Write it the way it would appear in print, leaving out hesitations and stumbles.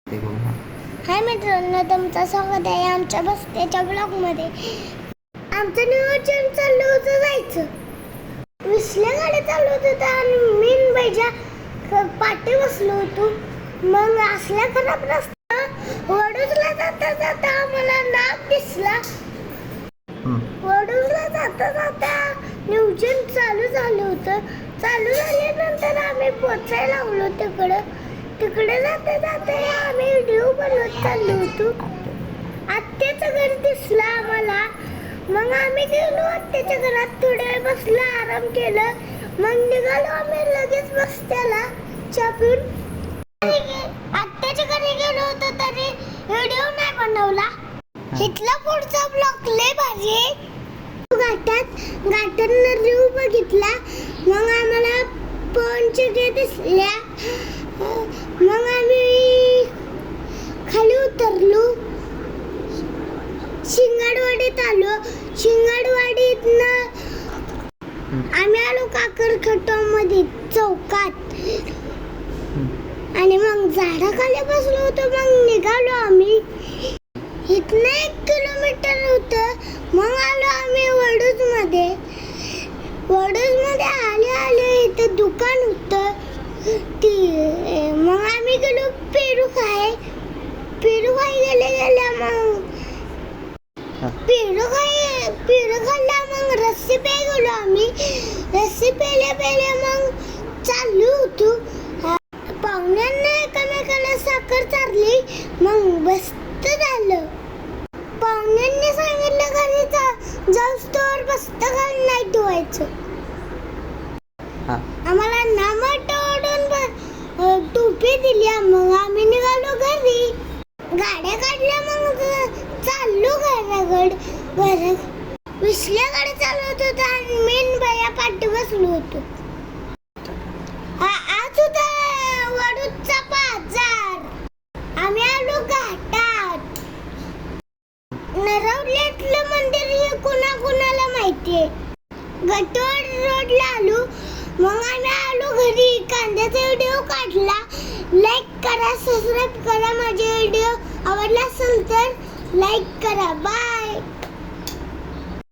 हाय मित्रांनो, तुमचं स्वागत आहे आमच्या बस्त्याच्या ब्लॉगमध्ये. आमचं नियोजन चाललं होतं जायचं. विसल्या गाडी चालू होतं आणि मीन बाईच्या पाठी बसलो होतो. मग असल्या खराब रस्ता वडूजला जाता जाता आम्हाला नाग दिसला. वडूजला जाता जाता नियोजन चालू झालं होतं. चालू झाल्यानंतर आम्ही पोचायला लागलो तिकडे जाता जाता आम्ही व्हिडिओ बनवत चाललो होतो. आत्याचं घर दिसलं आम्हाला. मग आम्ही गेलो आत्याच्या घरात, थोडा वेळ बसलो, आराम केलं. मग निघालो आम्ही लगेच बस्त्याला चहा पिऊन. आत्याच्या घरी गेलो होतो तरी व्हिडिओ नाही बनवला. इथला पुढचा ब्लॉग लय भारी आहे. घाटांना रिव्ह्यू बघितला. मग आम्हाला पंचगे दिसल्या. मग आम्ही खाली उतरलो, शिंगाडवाडीत आलो. शिंगाडवाडीतनं आम्ही आलो काकरखटामध्ये चौकात. आणि मग झाडाखाली बसलो होतो. मग निघालो आम्ही. इथनं 1 किलोमीटर होतं. मग आलो आम्ही वडूजमध्ये. आले इथं दुकान होतं. मग आम्ही गेलो पेरू खाय गेल्या. मग पेरू खाल्ला. मग रस्सी पे गेलो आम्ही. रस्सी पेल्या मग चाललो होतो. पाहुण्यांना एकामेकाला साखर चारली. मग बसत झालं. पाहुण्यांनी सांगितलं घरी जाऊस तर बसत घाल नाही धुवायचं. आम्हाला नामट ओढून टोपी दिली. मग आम्ही निघालो घरी. गाड्या काढल्या. मग चाललो घराकडे. विसल्या गाडी चालवत होतो आणि मेन बाया पाठी बसलो होतो. आज होता वडूजचा बाजार. आम्ही आलो घाटात. नरवल्यातलं मंदिर हे कोणाला माहितीये. गटोड रोडला आलो. मग आम्ही आलो घरी. कांद्याचा व्हिडिओ काढला. लाईक करा, सबस्क्राईब करा. माझे व्हिडिओ आवडला असेल तर लाईक करा. बाय.